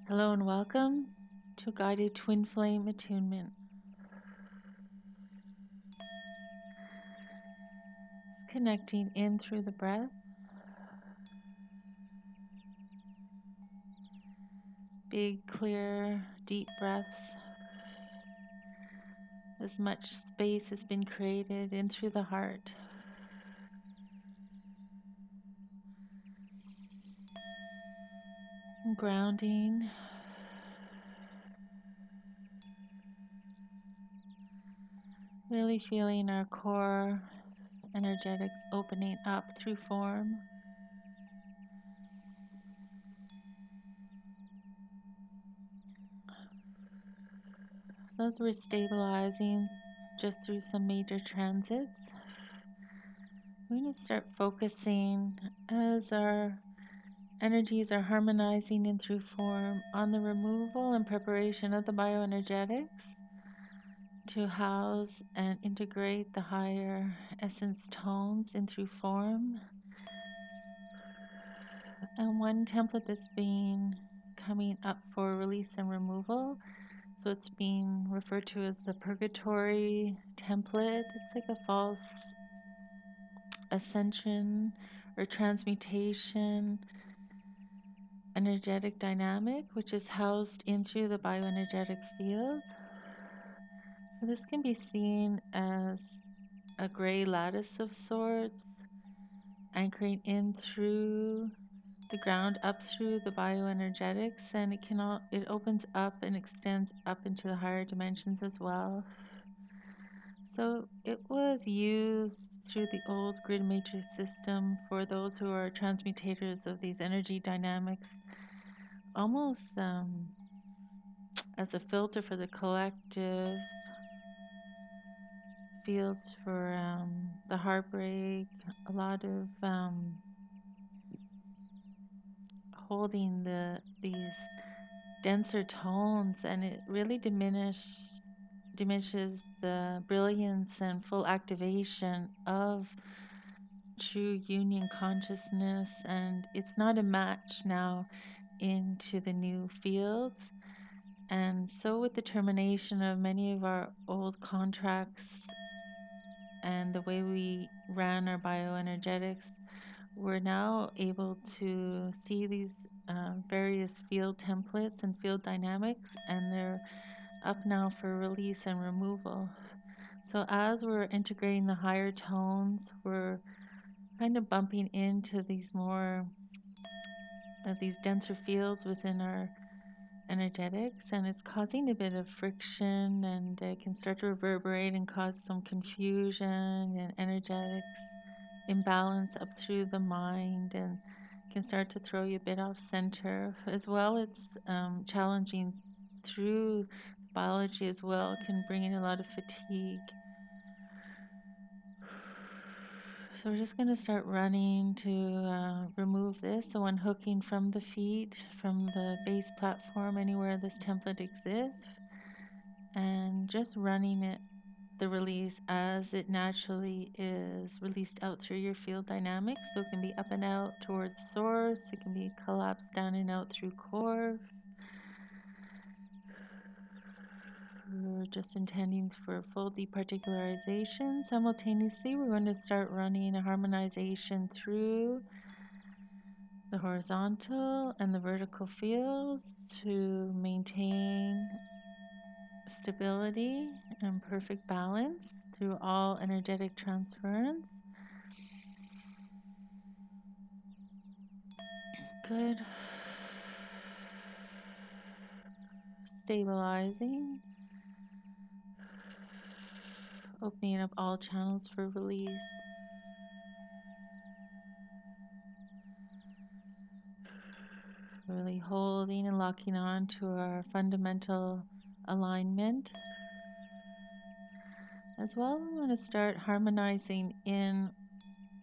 Hello and welcome to Guided Twin Flame Attunement. Connecting in through the breath. Big, clear, deep breaths. As much space has been created in through the heart. Grounding. Really feeling our core energetics opening up through form. As we're stabilizing just through some major transits, we're going to start focusing as our energies are harmonizing in through form on the removal and preparation of the bioenergetics to house and integrate the higher essence tones in through form. And one template that's being coming up for release and removal, so it's being referred to as the Purgatory template. It's like a false ascension or transmutation energetic dynamic, which is housed in through the bioenergetic field. So this can be seen as a gray lattice of sorts, anchoring in through the ground up through the bioenergetics, and it opens up and extends up into the higher dimensions as well. So it was used through the old grid matrix system for those who are transmutators of these energy dynamics, almost as a filter for the collective fields for the heartbreak, a lot of holding these denser tones, and it really diminishes the brilliance and full activation of true union consciousness, and it's not a match now into the new fields. And so with the termination of many of our old contracts and the way we ran our bioenergetics, we're now able to see these various field templates and field dynamics, and they're up now for release and removal. So as we're integrating the higher tones, we're kind of bumping into these more these denser fields within our energetics, and it's causing a bit of friction, and it can start to reverberate and cause some confusion and energetics imbalance up through the mind, and can start to throw you a bit off center as well. It's challenging through biology as well. It can bring in a lot of fatigue. So we're just going to start running to remove this. So unhooking from the feet, from the base platform, anywhere this template exists, and just running it, the release as it naturally is released out through your field dynamics. So it can be up and out towards source. It can be collapsed down and out through core. We're just intending for full departicularization. Simultaneously, we're going to start running a harmonization through the horizontal and the vertical fields to maintain stability and perfect balance through all energetic transference. Good. Stabilizing. Opening up all channels for release. Really holding and locking on to our fundamental alignment. As well, we want to start harmonizing in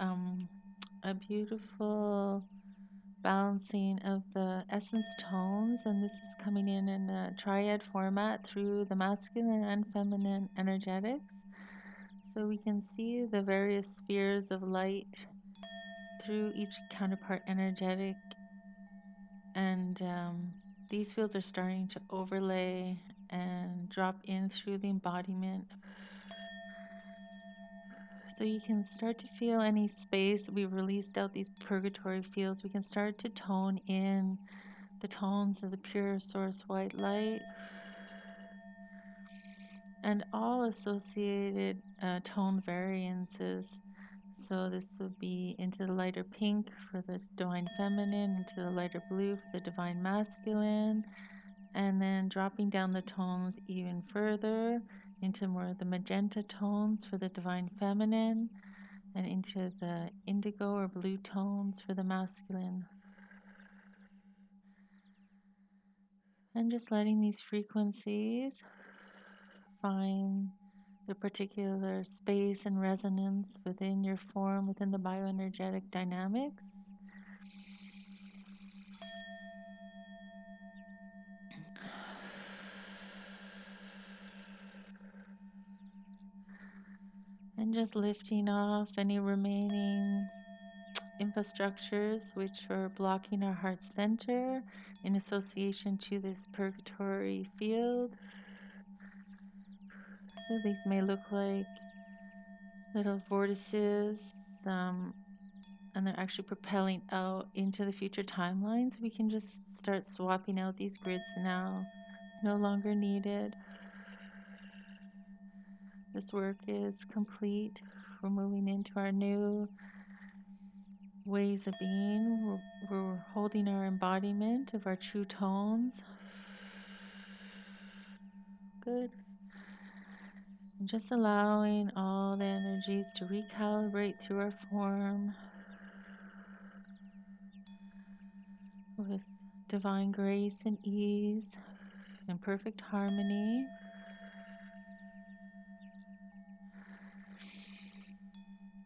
a beautiful balancing of the essence tones, and this is coming in a triad format through the masculine and feminine energetics. So we can see the various spheres of light through each counterpart energetic, and these fields are starting to overlay and drop in through the embodiment. So you can start to feel any space. We've released out these purgatory fields. We can start to tone in the tones of the pure source white light and all associated tone variances. So this would be into the lighter pink for the divine feminine, into the lighter blue for the divine masculine, and then dropping down the tones even further into more of the magenta tones for the divine feminine, and into the indigo or blue tones for the masculine. And just letting these frequencies find the particular space and resonance within your form, within the bioenergetic dynamics. And just lifting off any remaining infrastructures which are blocking our heart center in association to this purgatory field. So these may look like little vortices, and they're actually propelling out into the future timelines. We can just start swapping out these grids now. No longer needed. This work is complete. We're moving into our new ways of being. We're holding our embodiment of our true tones. Good. And just allowing all the energies to recalibrate through our form with divine grace and ease and perfect harmony.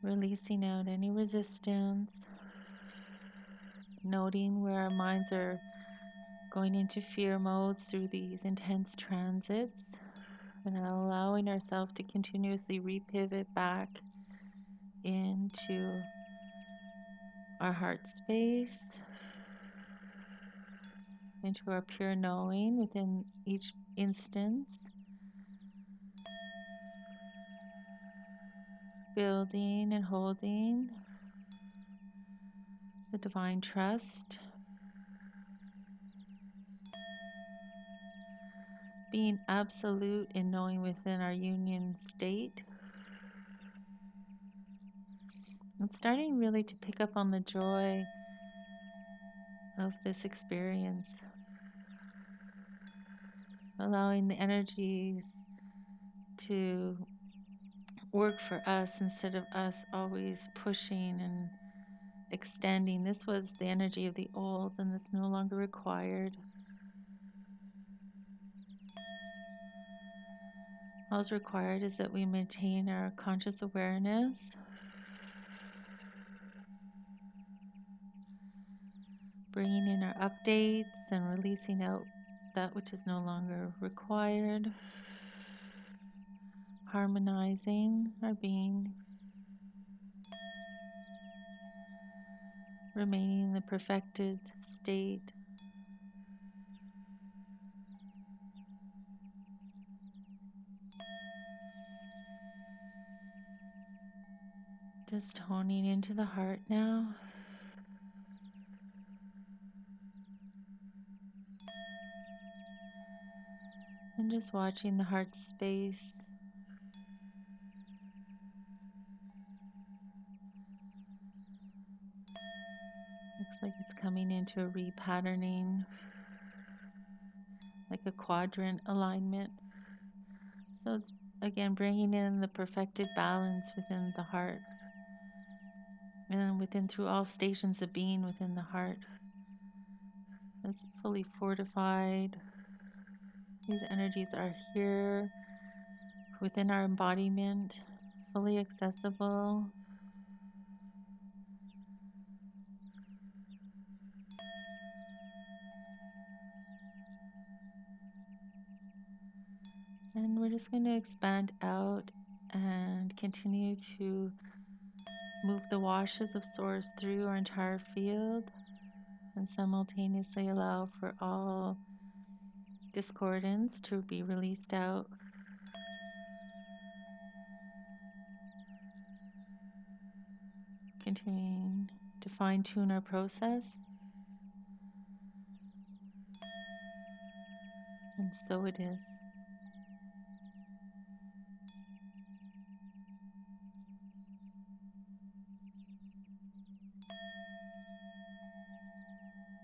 Releasing out any resistance, noting where our minds are going into fear modes through these intense transits, and allowing ourselves to continuously repivot back into our heart space, into our pure knowing within each instance, building and holding the divine trust, being absolute in knowing within our union state, and starting really to pick up on the joy of this experience, allowing the energies to work for us instead of us always pushing and extending. This was the energy of the old, and it's no longer required. All is required is that we maintain our conscious awareness, bringing in our updates and releasing out that which is no longer required, harmonizing our being, remaining in the perfected state. Just honing into the heart now. And just watching the heart space. Looks like it's coming into a repatterning, like a quadrant alignment. So it's again bringing in the perfected balance within the heart, and then within through all stations of being within the heart. It's fully fortified. These energies are here within our embodiment, fully accessible. And we're just going to expand out and continue to move the washes of source through our entire field, and simultaneously allow for all discordance to be released out. Continuing to fine tune our process. And so it is.